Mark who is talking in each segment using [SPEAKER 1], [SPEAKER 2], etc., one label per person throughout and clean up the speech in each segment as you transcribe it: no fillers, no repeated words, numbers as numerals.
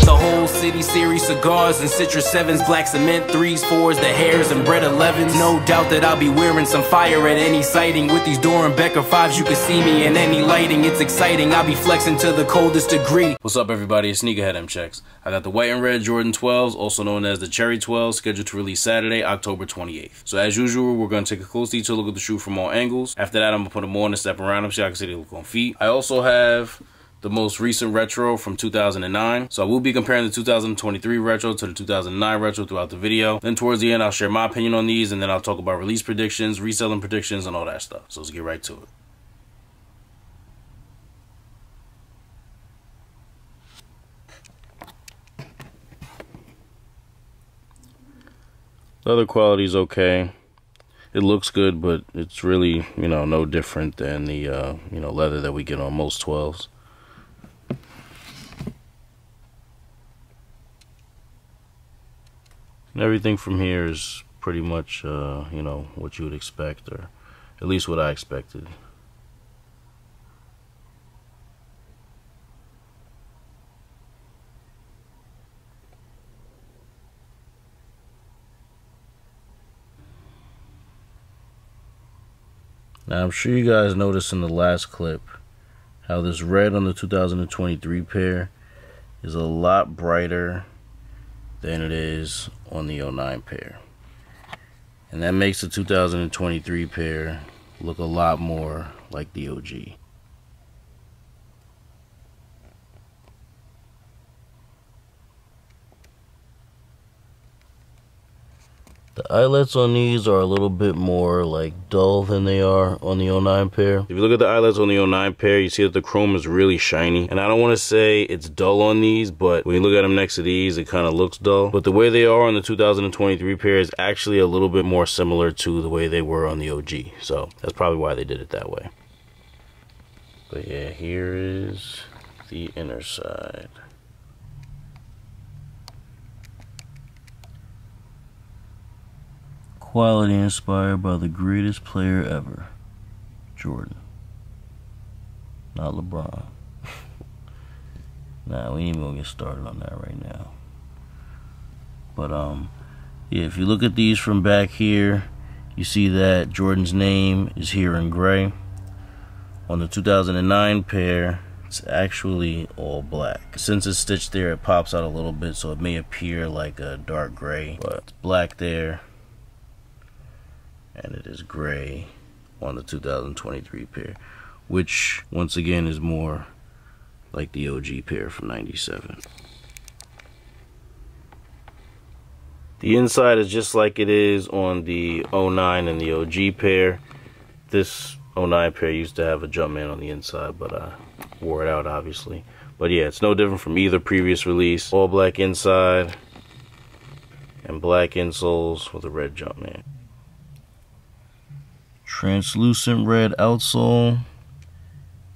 [SPEAKER 1] the whole city, series cigars and citrus 7s, black cement 3s, 4s, the hairs and bread 11s. No doubt that I'll be wearing some fire at any sighting. With these Dorenbecker 5s, you can see me in any lighting. It's exciting, I'll be flexing to the coldest degree. What's up everybody, it's Sneakerhead M Checks. I got the white and red Jordan 12s, also known as the Cherry 12s, scheduled to release Saturday, October 28th. So as usual, we're going to take a close detail look at the shoe from all angles. After that, I'm going to put them on and step around them so I can see they look on feet. I also have the most recent retro from 2009. So I will be comparing the 2023 retro to the 2009 retro throughout the video. Then towards the end, I'll share my opinion on these, and then I'll talk about release predictions, reselling predictions, and all that stuff. So let's get right to it. The other quality is okay. It looks good, but it's really, no different than the, leather that we get on most 12s. And everything from here is pretty much, what you would expect, or at least what I expected. Now, I'm sure you guys noticed in the last clip how this red on the 2023 pair is a lot brighter than it is on the 09 pair. And that makes the 2023 pair look a lot more like the OG. The eyelets on these are a little bit more like dull than they are on the 09 pair. If you look at the eyelets on the 09 pair, you see that the chrome is really shiny. And I don't want to say it's dull on these, but when you look at them next to these, it kind of looks dull. But the way they are on the 2023 pair is actually a little bit more similar to the way they were on the OG. So that's probably why they did it that way. But yeah, here is the inner side. Quality inspired by the greatest player ever, Jordan. Not LeBron. Nah, we ain't even gonna get started on that right now. But yeah, if you look at these from back here, you see that Jordan's name is here in gray. On the 2009 pair, it's actually all black. Since it's stitched there, it pops out a little bit, so it may appear like a dark gray, but it's black there. And it is gray on the 2023 pair, which once again is more like the OG pair from 97. The inside is just like it is on the 09 and the OG pair. This 09 pair used to have a Jumpman on the inside, but I wore it out obviously. But yeah, it's no different from either previous release. All black inside and black insoles with a red Jumpman. Translucent red outsole,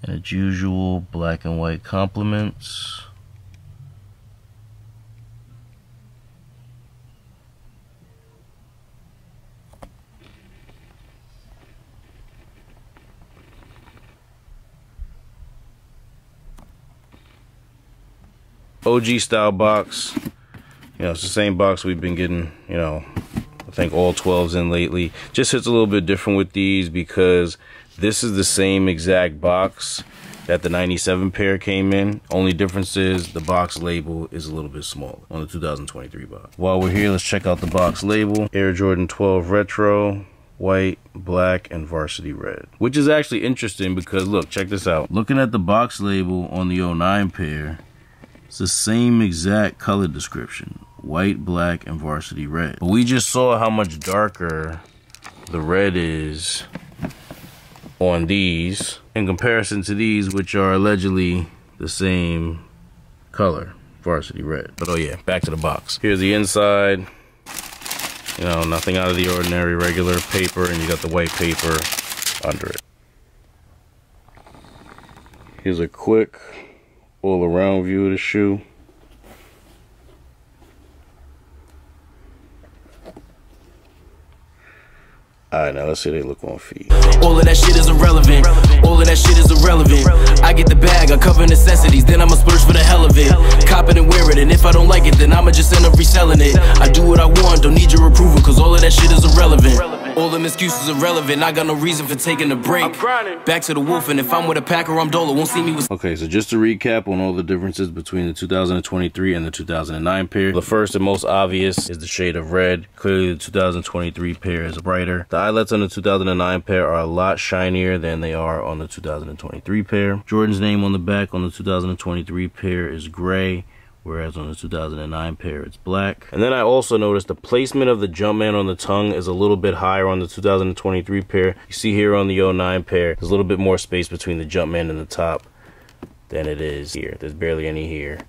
[SPEAKER 1] and its usual black and white complements. OG style box. It's the same box we've been getting, I think all 12s in lately. Just hits a little bit different with these because this is the same exact box that the 97 pair came in. Only difference is the box label is a little bit smaller on the 2023 box. While we're here, let's check out the box label. Air Jordan 12 Retro, white, black, and varsity red. Which is actually interesting because look, check this out. Looking at the box label on the 09 pair, it's the same exact color description. White, black, and varsity red. But we just saw how much darker the red is on these in comparison to these, which are allegedly the same color, varsity red. But oh yeah, back to the box. Here's the inside. Nothing out of the ordinary, regular paper, and you got the white paper under it. Here's a quick all-around view of the shoe. Alright, now let's see they look on feet.
[SPEAKER 2] All of that shit is irrelevant. All of that shit is irrelevant. I get the bag, I cover necessities, then I'ma splurge for the hell of it. Cop it and wear it, and if I don't like it, then I'ma just end up reselling it. I do what I want, don't need your approval, cause all of that shit is irrelevant. All them excuses irrelevant, I got no reason for taking a break. Back to the wolf, and if I'm with a pack or I'm Dolo, won't see me with...
[SPEAKER 1] Okay, so just to recap on all the differences between the 2023 and the 2009 pair. The first and most obvious is the shade of red. Clearly the 2023 pair is brighter. The eyelets on the 2009 pair are a lot shinier than they are on the 2023 pair. Jordan's name on the back on the 2023 pair is gray, whereas on the 2009 pair it's black. And then I also noticed the placement of the Jumpman on the tongue is a little bit higher on the 2023 pair. You see here on the 09 pair, there's a little bit more space between the Jumpman and the top than it is here. There's barely any here.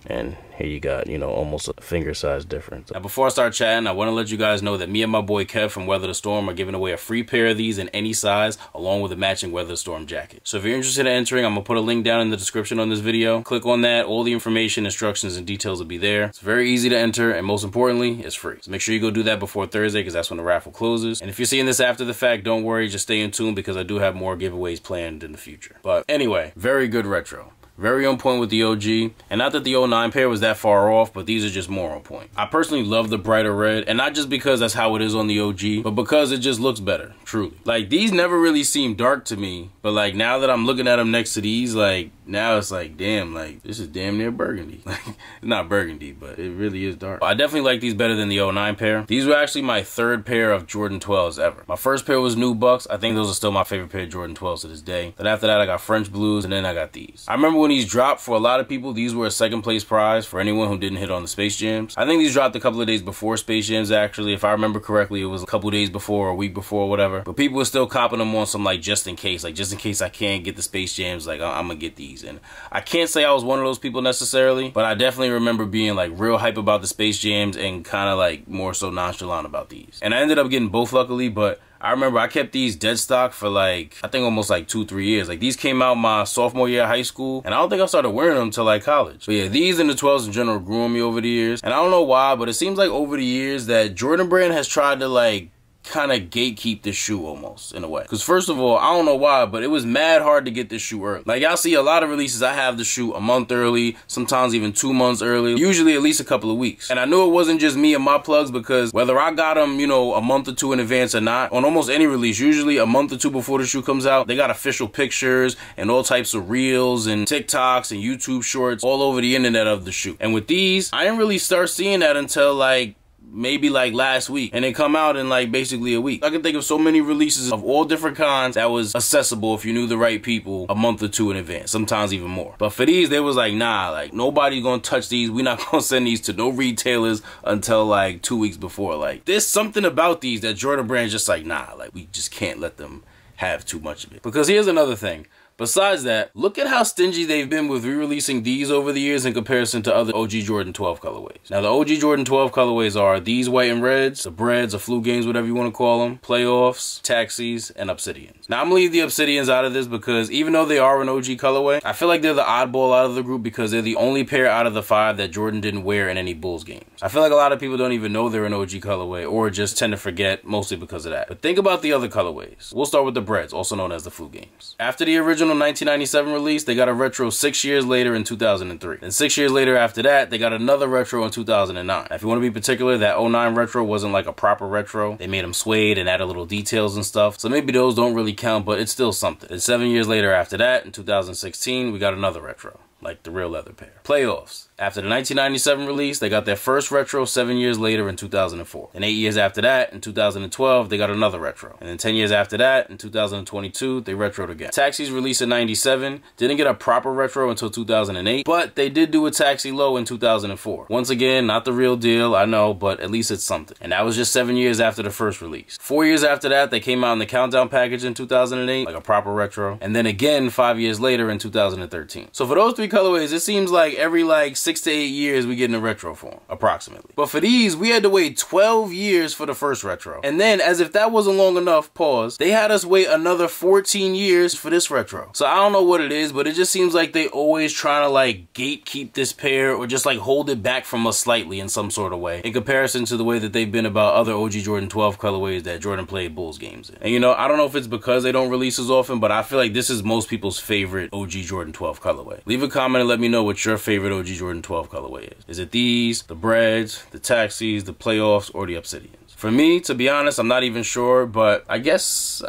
[SPEAKER 1] And here you got, you know, almost a finger size difference. Now, before I start chatting, I want to let you guys know that me and my boy Kev from Weather the Storm are giving away a free pair of these in any size, along with a matching Weather the Storm jacket. So if you're interested in entering, I'm going to put a link down in the description on this video. Click on that. All the information, instructions, and details will be there. It's very easy to enter, and most importantly, it's free. So make sure you go do that before Thursday, because that's when the raffle closes. And if you're seeing this after the fact, don't worry, just stay in tune, because I do have more giveaways planned in the future. But anyway, very good retro. Very on point with the OG, and not that the 09 pair was that far off, but these are just more on point. I personally love the brighter red, and not just because that's how it is on the OG, but because it just looks better, truly. Like, these never really seem dark to me, but like, now that I'm looking at them next to these, like, now it's like, damn, like, this is damn near burgundy. Like, it's not burgundy, but it really is dark. I definitely like these better than the 09 pair. These were actually my third pair of Jordan 12s ever. My first pair was New Bucks. I think those are still my favorite pair of Jordan 12s to this day. Then after that, I got French Blues, and then I got these. I remember when these dropped, for a lot of people, these were a second place prize for anyone who didn't hit on the Space Jams. I think these dropped a couple of days before Space Jams, actually. If I remember correctly, it was a couple days before or a week before or whatever. But people were still copping them on some, like, just in case. Like, just in case I can't get the Space Jams, like, I'm gonna get these. And I can't say I was one of those people necessarily, but I definitely remember being, like, real hype about the Space Jams and kind of, like, more so nonchalant about these. And I ended up getting both, luckily, but I remember I kept these dead stock for, like, I think almost like 2-3 years. Like, these came out my sophomore year of high school, and I don't think I started wearing them until like college. But yeah, these and the 12s in general grew on me over the years. And I don't know why, but it seems like over the years that Jordan Brand has tried to, like, kind of gatekeep this shoe almost, in a way. Because first of all, I don't know why, but it was mad hard to get this shoe early. Like, y'all see a lot of releases, I have the shoe a month early, sometimes even 2 months early, usually at least a couple of weeks. And I knew it wasn't just me and my plugs, because whether I got them, you know, a month or two in advance or not, on almost any release, usually a month or two before the shoe comes out, they got official pictures and all types of reels and TikToks and YouTube shorts all over the internet of the shoe. And with these, I didn't really start seeing that until, like, maybe like last week, and they come out in like basically a week. I can think of so many releases of all different kinds that was accessible if you knew the right people a month or two in advance, sometimes even more. But for these, they was like, nah, like, nobody's gonna touch these. We're not gonna send these to no retailers until like 2 weeks before. Like, there's something about these that Jordan Brand's just like, nah, like, we just can't let them have too much of it. Because here's another thing. Besides that, look at how stingy they've been with re-releasing these over the years in comparison to other OG Jordan 12 colorways. Now, the OG Jordan 12 colorways are these white and reds, the Breads, the Flu Games, whatever you want to call them, Playoffs, Taxis, and Obsidians. Now, I'm going to leave the Obsidians out of this because even though they are an OG colorway, I feel like they're the oddball out of the group because they're the only pair out of the 5 that Jordan didn't wear in any Bulls games. I feel like a lot of people don't even know they're an OG colorway or just tend to forget, mostly because of that. But think about the other colorways. We'll start with the Breads, also known as the Flu Games. After the original 1997 release, they got a retro 6 years later in 2003. And 6 years later after that, they got another retro in 2009. Now, if you want to be particular, that 09 retro wasn't like a proper retro. They made them suede and added little details and stuff. So maybe those don't really count, but it's still something. And 7 years later after that, in 2016, we got another retro, like the real leather pair. Playoffs. After the 1997 release, they got their first retro 7 years later in 2004. And 8 years after that, in 2012, they got another retro. And then 10 years after that, in 2022, they retroed again. Taxis released in 97, didn't get a proper retro until 2008, but they did do a Taxi Low in 2004. Once again, not the real deal, I know, but at least it's something. And that was just 7 years after the first release. 4 years after that, they came out in the Countdown package in 2008, like a proper retro. And then again, 5 years later in 2013. So for those three colorways, it seems like every like 6 to 8 years we get in a retro form, approximately. But for these, we had to wait 12 years for the first retro. And then, as if that wasn't long enough, pause, they had us wait another 14 years for this retro. So I don't know what it is, but it just seems like they always trying to like gatekeep this pair or just like hold it back from us slightly in some sort of way, in comparison to the way that they've been about other OG Jordan 12 colorways that Jordan played Bulls games in. And you know, I don't know if it's because they don't release as often, but I feel like this is most people's favorite OG Jordan 12 colorway. Leave a comment and let me know what your favorite OG Jordan 12 colorway is. Is it these, the Breads, the Taxis, the Playoffs, or the Obsidians? For me, to be honest, I'm not even sure, but I guess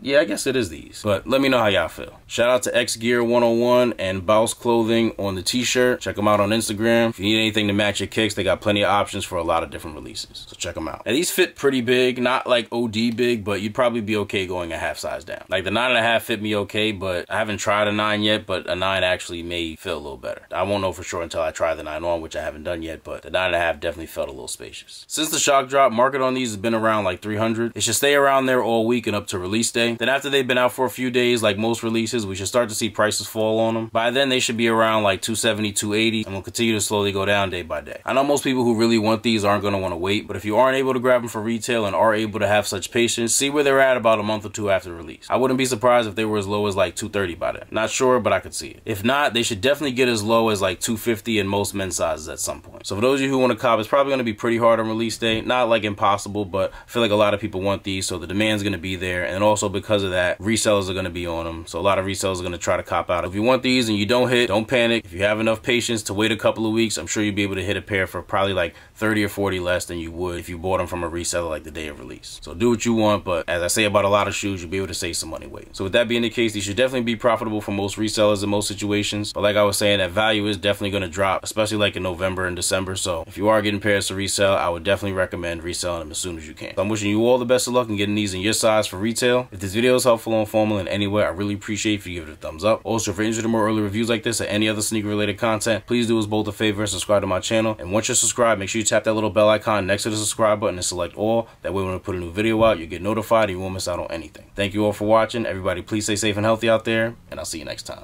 [SPEAKER 1] it is these. But let me know how y'all feel. Shout out to X Gear 101 and Bouse Clothing on the t-shirt. Check them out on Instagram. If you need anything to match your kicks, they got plenty of options for a lot of different releases. So check them out. And these fit pretty big, not like OD big, but you'd probably be okay going a half size down. Like the 9.5 fit me okay, but I haven't tried a 9 yet, but a 9 actually may feel a little better. I won't know for sure until I try the 9 on, which I haven't done yet, but the 9.5 definitely felt a little spacious. Since the shock drop, market on these has been around like 300. It should stay around there all week and up to release day. Then after they've been out for a few days, like most releases, we should start to see prices fall on them. By then, they should be around like 270, 280, and will continue to slowly go down day by day. I know most people who really want these aren't going to want to wait, but if you aren't able to grab them for retail and are able to have such patience, see where they're at about a month or two after release. I wouldn't be surprised if they were as low as like 230 by then. Not sure, but I could see it. If not, they should definitely get as low as like 250 in most men's sizes at some point. So for those of you who want to cop, it's probably going to be pretty hard on release day. Not like impossible, but I feel like a lot of people want these, so the demand's going to be there, and also because of that, resellers are going to be on them, so a lot of resellers are going to try to cop out. If you want these and you don't hit, don't panic. If you have enough patience to wait a couple of weeks, I'm sure you'll be able to hit a pair for probably like 30 or 40 less than you would if you bought them from a reseller like the day of release. So do what you want, but as I say about a lot of shoes, you'll be able to save some money waiting. So with that being the case, these should definitely be profitable for most resellers in most situations, but like I was saying, that value is definitely going to drop, especially like in November and December. So if you are getting pairs to resell, I would definitely recommend reselling them as soon as you can. So I'm wishing you all the best of luck in getting these in your size for retail. If this video is helpful or informal in any way, I really appreciate if you give it a thumbs up. Also, if you're interested in more early reviews like this or any other sneaker related content, please do us both a favor and subscribe to my channel. And once you're subscribed, make sure you tap that little bell icon next to the subscribe button and select all. That way when I put a new video out, you get notified and you won't miss out on anything. Thank you all for watching. Everybody please stay safe and healthy out there, and I'll see you next time.